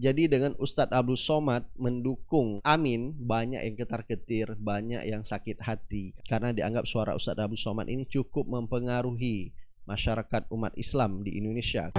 Jadi dengan Ustadz Abdul Somad mendukung Amin, banyak yang ketar-ketir, banyak yang sakit hati karena dianggap suara Ustadz Abdul Somad ini cukup mempengaruhi masyarakat umat Islam di Indonesia.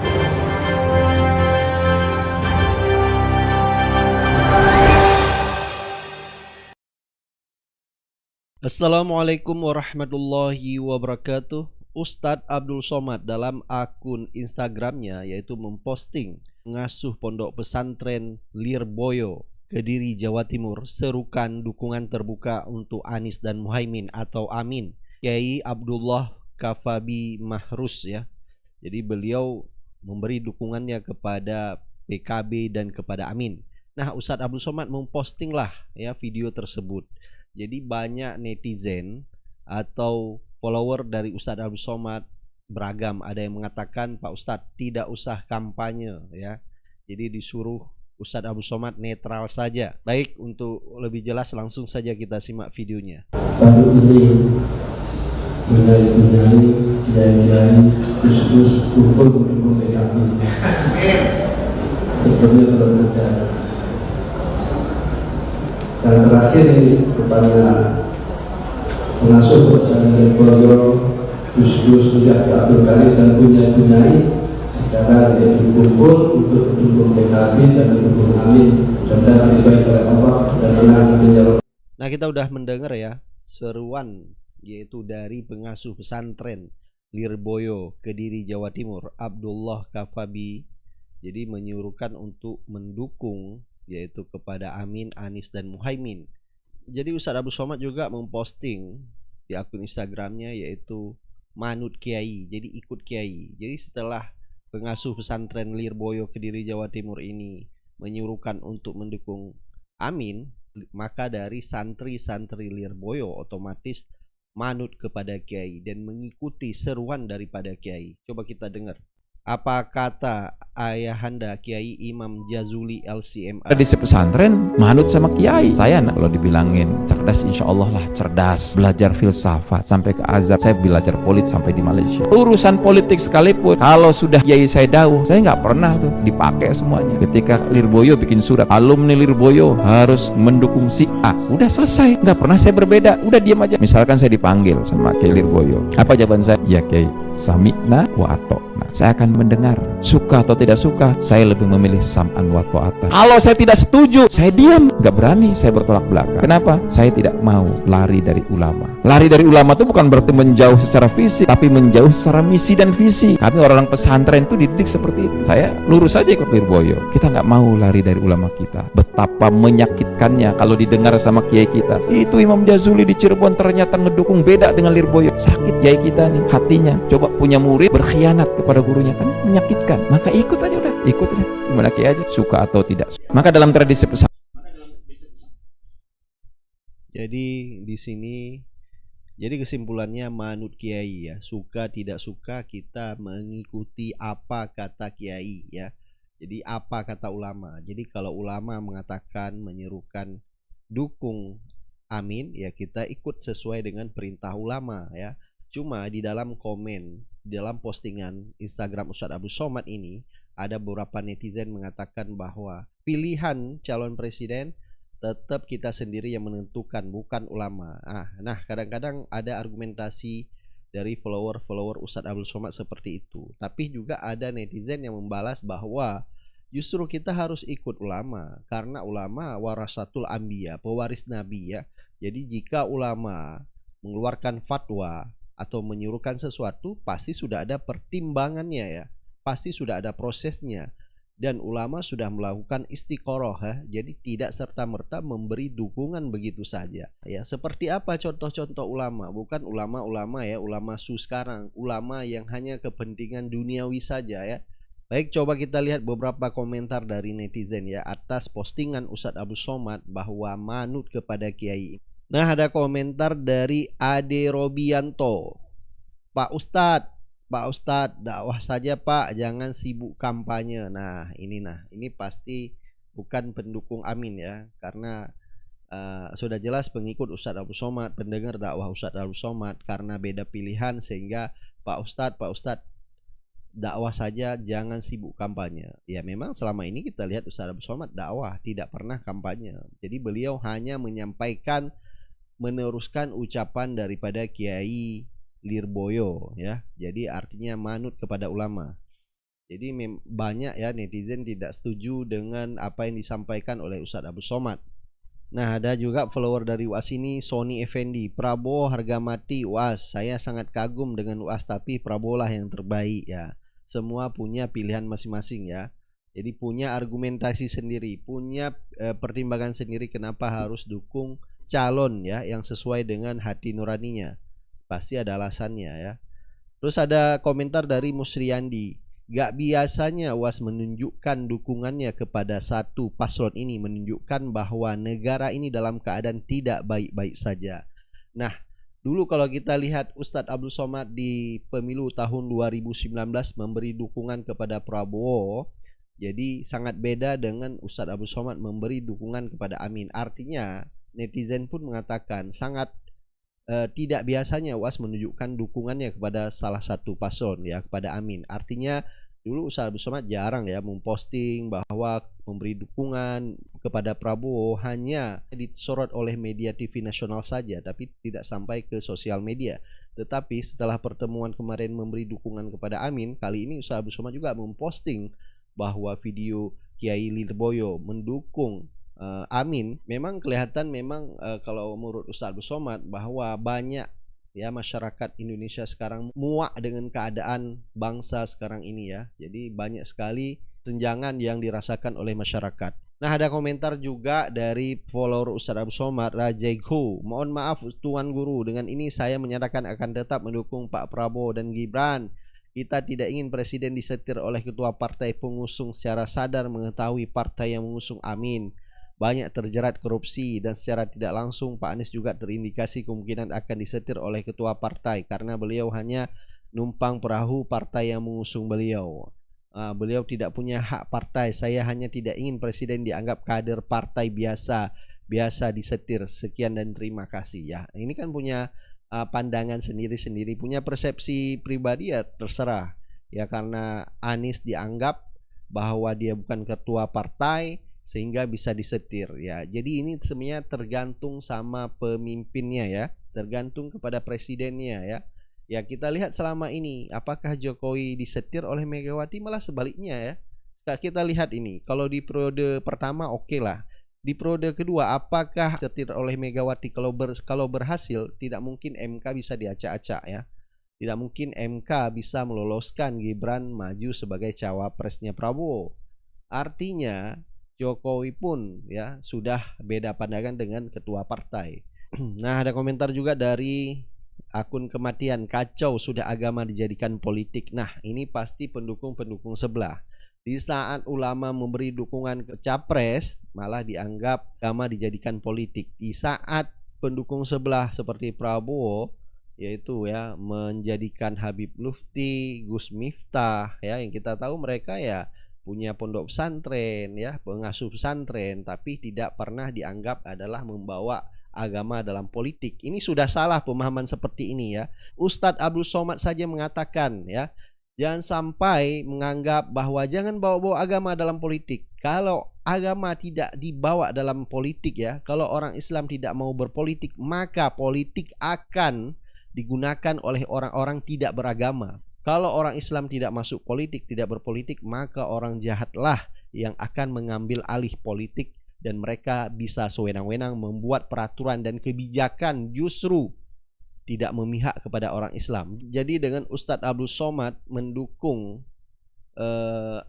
Assalamualaikum warahmatullahi wabarakatuh. Ustadz Abdul Somad dalam akun Instagramnya yaitu memposting pengasuh pondok pesantren Lirboyo, Kediri, Jawa Timur, serukan dukungan terbuka untuk Anies dan Muhaimin atau Amin, Kiai Abdullah Kafabi Mahrus ya. Jadi beliau memberi dukungannya kepada PKB dan kepada Amin. Nah, Ustadz Abdul Somad memposting lah ya video tersebut. Jadi banyak netizen atau follower dari Ustadz Abdul Somad beragam. Ada yang mengatakan Pak Ustadz tidak usah kampanye ya. Jadi disuruh Ustadz Abdul Somad netral saja. Baik, untuk lebih jelas langsung saja kita simak videonya. Baru ini menyanyi kiai-kiai khusus dukung PKB. Sebelumnya belum terjadi. Dan terakhir ini kepada pengasuh pesantren Lirboyo, Gus Abdul Karim dan punya-punyai sekarang dia berkumpul untuk mendukung PKB dan mendukung Amin. Mudah-mudahan dibaik oleh Allah dan menang menjawab. Nah, kita udah mendengar ya seruan yaitu dari pengasuh pesantren Lirboyo, Kediri, Jawa Timur, Abdullah Kafabi. Jadi menyuruhkan untuk mendukung yaitu kepada Amin, Anies dan Muhaimin. Jadi Ustadz Abdul Somad juga memposting di akun Instagramnya yaitu manut kiai, jadi ikut kiai. Jadi setelah pengasuh pesantren Lirboyo, Kediri, Jawa Timur ini menyuruhkan untuk mendukung Amin, maka dari santri-santri Lirboyo otomatis manut kepada kiai dan mengikuti seruan daripada kiai. Coba kita dengar apa kata ayahanda Kiai Imam Jazuli LCMA. Di pesantren manut sama kiai. Saya kalau dibilangin cerdas, insya Allah lah cerdas. Belajar filsafat sampai ke Azhar. Saya belajar politik sampai di Malaysia. Urusan politik sekalipun, kalau sudah kiai saya dawuh, saya nggak pernah tuh dipakai semuanya. Ketika Lirboyo bikin surat, alumni Lirboyo harus mendukung si A, udah selesai. Nggak pernah saya berbeda. Udah diam aja. Misalkan saya dipanggil sama Kiai Lirboyo, apa jawaban saya? Ya Kiai, sami'na wa ata'na. Saya akan mendengar, suka atau tidak suka, saya lebih memilih sam'an wa ta'atan. Kalau saya tidak setuju, saya diam, nggak berani saya bertolak belakang. Kenapa? Saya tidak mau lari dari ulama. Lari dari ulama itu bukan berarti menjauh secara fisik, tapi menjauh secara misi dan visi. Kami orang-orang pesantren itu dididik seperti itu. Saya lurus saja ikut Lirboyo. Kita nggak mau lari dari ulama kita. Betapa menyakitkannya kalau didengar sama kiai kita, itu Imam Jazuli di Cirebon ternyata ngedukung beda dengan Lirboyo. Sakit kiai kita nih hatinya. Coba punya murid berkhianat kepada gurunya, kan menyakitkan. Maka ikut aja udah, ikut aja. Gimana kiai aja, suka atau tidak. Maka dalam tradisi pesantren. Jadi di sini jadi kesimpulannya manut kiai ya, suka tidak suka kita mengikuti apa kata kiai ya. Jadi apa kata ulama. Jadi kalau ulama mengatakan menyerukan dukung Amin ya kita ikut sesuai dengan perintah ulama ya. Cuma di dalam komen, di dalam postingan Instagram Ustadz Abdul Somad ini ada beberapa netizen mengatakan bahwa pilihan calon presiden tetap kita sendiri yang menentukan, bukan ulama. Nah, kadang-kadang ada argumentasi dari follower Ustadz Abdul Somad seperti itu. Tapi juga ada netizen yang membalas bahwa justru kita harus ikut ulama karena ulama warasatul anbiya, pewaris nabi ya. Jadi jika ulama mengeluarkan fatwa atau menyuruhkan sesuatu, pasti sudah ada pertimbangannya ya, pasti sudah ada prosesnya. Dan ulama sudah melakukan istiqoroh, jadi tidak serta-merta memberi dukungan begitu saja ya. Seperti apa contoh-contoh ulama? Bukan ulama-ulama ya, ulama sekarang, ulama yang hanya kepentingan duniawi saja ya. Baik, coba kita lihat beberapa komentar dari netizen ya atas postingan Ustadz Abdul Somad bahwa manut kepada kiai. Nah, ada komentar dari Ade Robianto. Pak Ustadz, dakwah saja Pak, jangan sibuk kampanye. Nah, ini pasti bukan pendukung Amin ya, karena sudah jelas pengikut Ustadz Abdul Somad, pendengar dakwah Ustadz Abdul Somad, karena beda pilihan sehingga Pak Ustadz dakwah saja, jangan sibuk kampanye. Ya memang selama ini kita lihat Ustaz Abdul Somad dakwah, tidak pernah kampanye. Jadi beliau hanya menyampaikan, meneruskan ucapan daripada Kiai Lirboyo ya. Jadi artinya manut kepada ulama. Jadi banyak ya netizen tidak setuju dengan apa yang disampaikan oleh Ustaz Abdul Somad. Nah, ada juga follower dari UAS ini, Sony Effendi, Prabowo harga mati UAS. Saya sangat kagum dengan UAS, tapi Prabowo lah yang terbaik ya. Semua punya pilihan masing-masing ya. Jadi punya argumentasi sendiri, punya pertimbangan sendiri kenapa harus dukung calon ya yang sesuai dengan hati nuraninya. Pasti ada alasannya ya. Terus ada komentar dari Musriyandi. Gak biasanya UAS menunjukkan dukungannya kepada satu paslon ini, menunjukkan bahwa negara ini dalam keadaan tidak baik-baik saja. Nah, dulu kalau kita lihat Ustadz Abdul Somad di pemilu tahun 2019 memberi dukungan kepada Prabowo, jadi sangat beda dengan Ustadz Abdul Somad memberi dukungan kepada Amin. Artinya netizen pun mengatakan sangat tidak biasanya UAS menunjukkan dukungannya kepada salah satu paslon ya, kepada Amin. Artinya dulu Ustaz Abdul Somad jarang ya memposting bahwa memberi dukungan kepada Prabowo, hanya disorot oleh media TV nasional saja, tapi tidak sampai ke sosial media. Tetapi setelah pertemuan kemarin memberi dukungan kepada Amin, kali ini Ustaz Abdul Somad juga memposting bahwa video Kiai Lirboyo mendukung Amin. Memang kelihatan memang kalau menurut Ustaz Abdul Somad bahwa banyak ya masyarakat Indonesia sekarang muak dengan keadaan bangsa sekarang ini ya. Jadi banyak sekali senjangan yang dirasakan oleh masyarakat. Nah, ada komentar juga dari follower Ustaz Abdul Somad, Rajego. Mohon maaf Tuan Guru, dengan ini saya menyatakan akan tetap mendukung Pak Prabowo dan Gibran. Kita tidak ingin presiden disetir oleh ketua partai pengusung secara sadar mengetahui partai yang mengusung Amin banyak terjerat korupsi, dan secara tidak langsung Pak Anies juga terindikasi kemungkinan akan disetir oleh ketua partai karena beliau hanya numpang perahu partai yang mengusung beliau. Beliau tidak punya hak partai. Saya hanya tidak ingin presiden dianggap kader partai biasa disetir. Sekian dan terima kasih ya. Ini kan punya pandangan sendiri-sendiri, punya persepsi pribadi ya, terserah ya, karena Anies dianggap bahwa dia bukan ketua partai sehingga bisa disetir ya. Jadi ini sebenarnya tergantung sama pemimpinnya ya, tergantung kepada presidennya ya. Ya kita lihat selama ini apakah Jokowi disetir oleh Megawati, malah sebaliknya ya. Kita lihat ini, kalau di periode pertama oke lah. Di periode kedua apakah disetir oleh Megawati? Kalau berhasil, tidak mungkin MK bisa diacak-acak ya. Tidak mungkin MK bisa meloloskan Gibran maju sebagai cawapresnya Prabowo. Artinya Jokowi pun ya sudah beda pandangan dengan ketua partai. Nah, ada komentar juga dari akun kematian, kacau sudah agama dijadikan politik. Nah, ini pasti pendukung-pendukung sebelah. Di saat ulama memberi dukungan ke capres, malah dianggap agama dijadikan politik. Di saat pendukung sebelah seperti Prabowo, yaitu ya menjadikan Habib Lufti, Gus Miftah ya, yang kita tahu mereka ya punya pondok pesantren ya, pengasuh pesantren, tapi tidak pernah dianggap adalah membawa agama dalam politik. Ini sudah salah pemahaman seperti ini ya. Ustadz Abdul Somad saja mengatakan ya, jangan sampai menganggap bahwa jangan bawa-bawa agama dalam politik. Kalau agama tidak dibawa dalam politik ya, kalau orang Islam tidak mau berpolitik, maka politik akan digunakan oleh orang-orang tidak beragama. Kalau orang Islam tidak masuk politik, tidak berpolitik, maka orang jahatlah yang akan mengambil alih politik, dan mereka bisa sewenang-wenang membuat peraturan dan kebijakan justru tidak memihak kepada orang Islam. Jadi dengan Ustadz Abdul Somad mendukung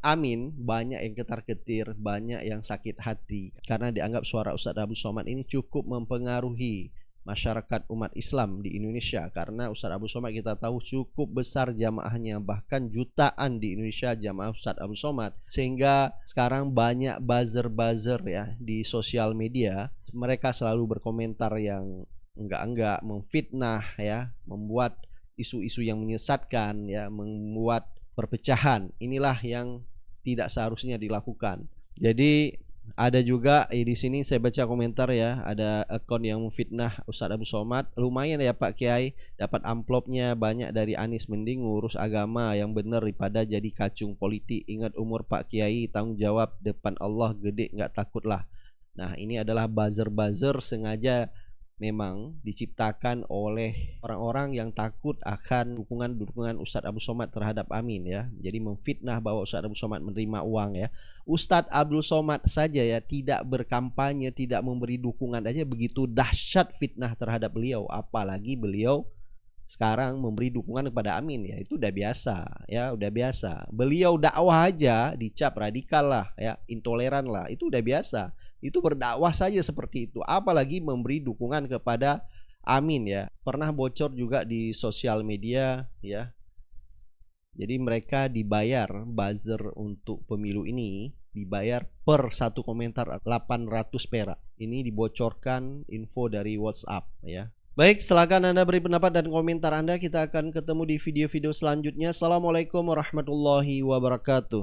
Amin, banyak yang ketar-ketir, banyak yang sakit hati karena dianggap suara Ustadz Abdul Somad ini cukup mempengaruhi masyarakat umat Islam di Indonesia, karena Ustadz Abdul Somad kita tahu cukup besar jamaahnya, bahkan jutaan di Indonesia jamaah Ustadz Abdul Somad, sehingga sekarang banyak buzzer-buzzer ya di sosial media, mereka selalu berkomentar yang enggak memfitnah ya, membuat isu-isu yang menyesatkan ya, membuat perpecahan. Inilah yang tidak seharusnya dilakukan. Jadi Ada juga di sini saya baca komentar ya, ada akun yang memfitnah Ustadz Abdul Somad. Lumayan ya Pak Kiai, dapat amplopnya banyak dari Anies, mending ngurus agama yang benar daripada jadi kacung politik. Ingat umur Pak Kiai, tanggung jawab depan Allah gede, nggak takutlah. Nah, ini adalah buzzer-buzzer sengaja memang diciptakan oleh orang-orang yang takut akan dukungan Ustadz Abdul Somad terhadap Amin ya. Jadi memfitnah bahwa Ustadz Abdul Somad menerima uang ya. Ustadz Abdul Somad saja ya tidak berkampanye, tidak memberi dukungan aja begitu dahsyat fitnah terhadap beliau, apalagi beliau sekarang memberi dukungan kepada Amin ya. Itu udah biasa ya, udah biasa. Beliau dakwah aja dicap radikal lah ya, intoleran lah, itu udah biasa. Itu berdakwah saja seperti itu, apalagi memberi dukungan kepada Amin ya. Pernah bocor juga di sosial media ya. Jadi mereka dibayar, buzzer untuk pemilu ini dibayar per satu komentar 800 perak. Ini dibocorkan info dari WhatsApp ya. Baik, silakan Anda beri pendapat dan komentar Anda. Kita akan ketemu di video-video selanjutnya. Assalamualaikum warahmatullahi wabarakatuh.